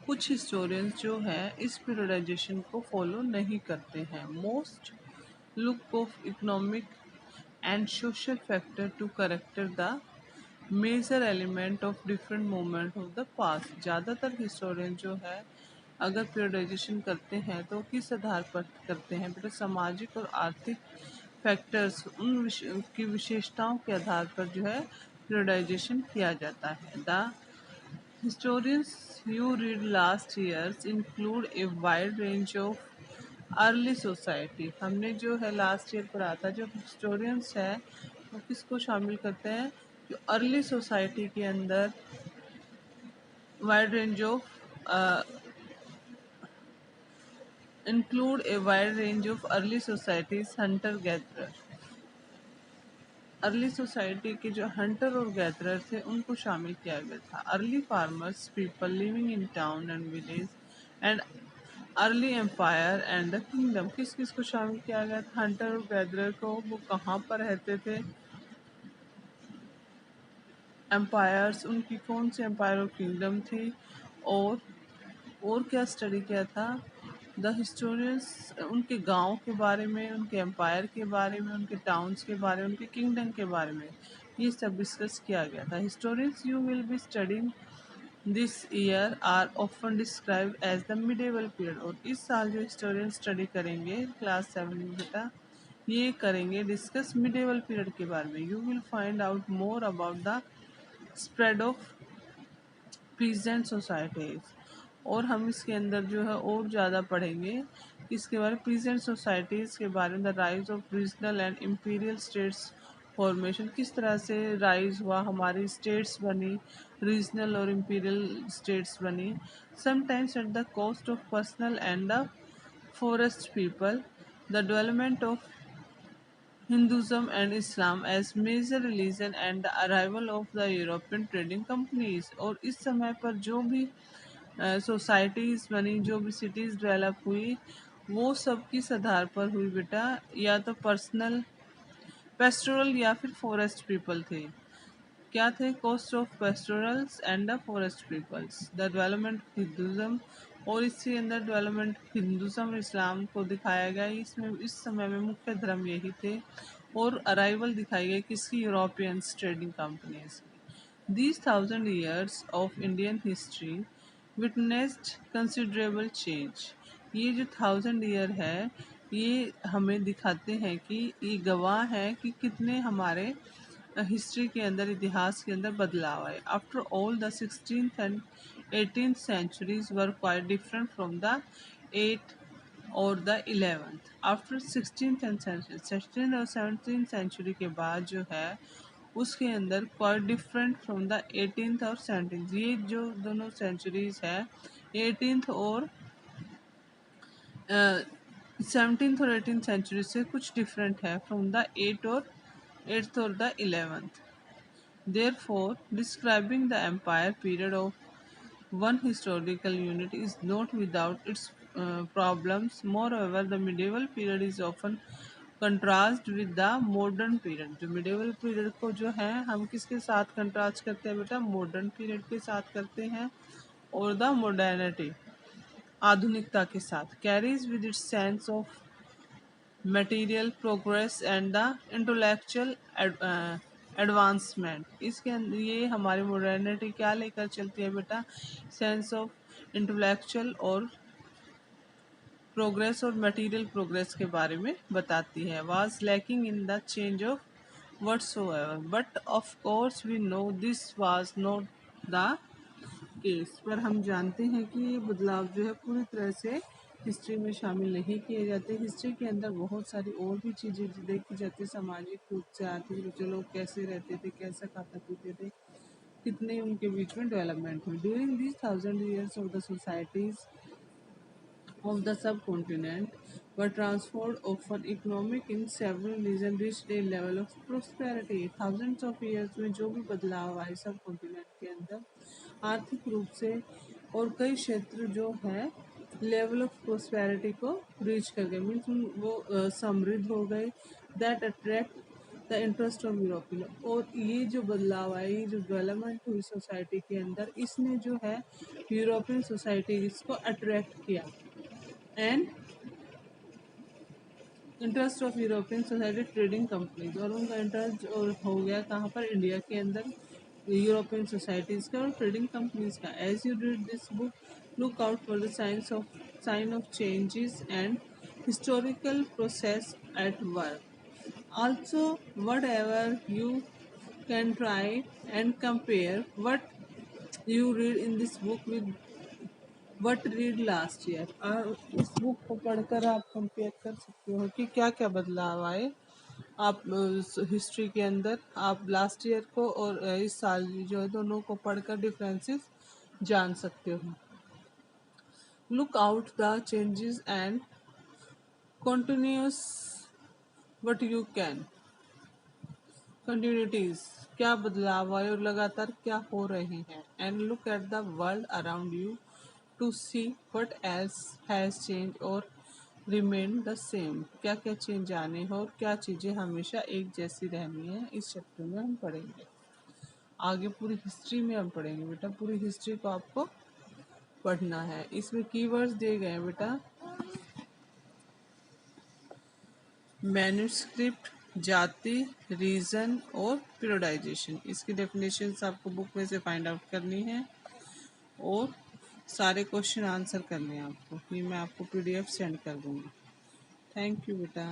कुछ हिस्टोरियंस जो है इस पीरियडाइजेशन को फॉलो नहीं करते हैं। Most look of economic and social factor to character the major element of different moment of the past. ज़्यादातर हिस्टोरियन जो है अगर पीरियडाइजेशन करते हैं तो किस आधार पर करते हैं बेटा? सामाजिक और आर्थिक फैक्टर्स की विशेषताओं के आधार पर जो है पीरियडाइजेशन किया जाता है। The historians you read last years include a wide range of early society. हमने जो है लास्ट ईयर पढ़ा था, जो हिस्टोरियंस है वो किसको शामिल करते हैं? जो अर्ली सोसाइटी के अंदर wide range of include a wide range of early societies Hunter gatherer. Early society के जो हंटर और गैदरर थे उनको शामिल किया गया था। Early farmers people living in town and village and early empire and the kingdom. किस किस को शामिल किया गया था? हंटर और गैदरर को। वो कहाँ पर रहते थे? एम्पायर्स, उनकी कौन सी एम्पायर और किंगडम थी? और क्या स्टडी किया था? द हिस्टोरियंस उनके गांव के बारे में, उनके एम्पायर के बारे में, उनके टाउन्स के बारे में, उनके किंगडम के बारे में ये सब डिस्कस किया गया था। Historians you will be studying this year are often describe as the medieval period. और इस साल जो हिस्टोरियन स्टडी करेंगे क्लास 7 में बेटा, ये करेंगे डिस्कस मिडेवल पीरियड के बारे में। You will find out more about the spread of present societies. और हम इसके अंदर जो है और ज़्यादा पढ़ेंगे इसके बारे में, प्रेजेंट सोसाइटीज़ के बारे में। The rise of regional and imperial states formation, किस तरह से राइज हुआ, हमारी स्टेट्स बनी, रीजनल और इम्पीरियल स्टेट्स बनी। Sometimes at the cost of personal and the forest people. The development of Hinduism and Islam as major religion and the arrival of the European trading companies। और इस समय पर जो भी societies बनी, जो भी सिटीज़ डेवलप हुई, वो सब किस आधार पर हुई बेटा? या तो पर्सनल, पेस्टोरल या फिर फॉरेस्ट पीपल थे। क्या थे? Cost of pastorals and the forest peoples. The development Hinduism, और इसके अंदर डेवलपमेंट हिंदुज़म इस्लाम को दिखाया गया। इसमें इस समय में मुख्य धर्म यही थे। और अराइवल दिखाई गई किसकी? यूरोपियन ट्रेडिंग कंपनीज की। These 1000 years of Indian history witnessed considerable change. ये जो 1000 year है ये हमें दिखाते हैं कि ये गवाह है कि कितने हमारे हिस्ट्री के अंदर, इतिहास के अंदर बदलाव आए। After all the 16th and 18th centuries were quite different from the 8th or the 11th। After 16th and 16th और 17th सेंचुरी के बाद जो है उसके अंदर quite different from the 18th और 17th। ये जो दोनों सेंचुरीज है 18th और 17th और 18th सेंचुरी से कुछ डिफरेंट है from the 8th or the 11th। Therefore, describing the empire period of one historical unit is not without its problems. Moreover, the medieval period is often contrast with the modern period। जो medieval period को जो है हम किसके साथ contrast करते हैं बेटा? modern period के साथ करते हैं। और the modernity, आधुनिकता के साथ, carries with its sense of material progress and the intellectual advancement. इसके अंदर ये हमारी मॉडर्निटी क्या लेकर चलती है बेटा? सेंस ऑफ इंटेलेक्चुअल और प्रोग्रेस और मटेरियल प्रोग्रेस के बारे में बताती है। Was lacking in the change of whatsoever, but of course we know this was not the case. पर हम जानते हैं कि ये बदलाव जो है पूरी तरह से हिस्ट्री में शामिल नहीं किए जाते। हिस्ट्री के अंदर बहुत सारी और भी चीज़ें देखी जाती, सामाजिक रूप से, आर्थिक रूप से लोग कैसे रहते थे, कैसा खाता पीते थे, कितने उनके बीच में डेवलपमेंट हुई। During this 1000 years of the societies of the subcontinent were transformed often economic in several regions reached a level of prosperity। thousands of years में जो भी बदलाव आए सब कॉन्टिनेंट के अंदर आर्थिक रूप से, और कई क्षेत्र जो है लेवल ऑफ प्रोस्पेरिटी को रीच कर गए, मीन्स वो समृद्ध हो गए। That attract the interest of European. और ये जो बदलाव आया, ये जो डेवलपमेंट हुई सोसाइटी के अंदर, इसने जो है यूरोपियन सोसाइटी इसको अट्रैक्ट किया। And interest of European society trading companies, और उनका इंटरेस्ट हो गया कहाँ पर, इंडिया के अंदर यूरोपियन सोसाइटीज़ का और ट्रेडिंग कंपनीज का। As you read this book look out for the sign of changes and historical process at work. Also, whatever you can try and compare what you read in this book with what read last year. और इस book को पढ़कर आप compare कर सकते हो कि क्या क्या बदलाव आए आप हिस्ट्री के अंदर। आप लास्ट ईयर को और इस साल जो है दोनों को पढ़कर डिफरेंसेस जान सकते हो। Look out the changes and continuous what you can continuities, क्या बदलाव आए और लगातार क्या हो रहे हैं। And look at the world around you to see what else has change or remain the same, क्या क्या चेंज आने हैं और क्या चीज़ें हमेशा एक जैसी रहनी है। इस चैप्टर में हम पढ़ेंगे, आगे पूरी हिस्ट्री में हम पढ़ेंगे बेटा। पूरी हिस्ट्री को आपको पढ़ना है। इसमें कीवर्ड्स दिए गए हैं बेटा, मैन्युस्क्रिप्ट, जाति, रीजन और पीरियडाइजेशन। इसकी डेफिनेशंस आपको बुक में से फाइंड आउट करनी है और सारे क्वेश्चन आंसर करने हैं आपको। ये मैं आपको पीडीएफ सेंड कर दूँगी। थैंक यू बेटा।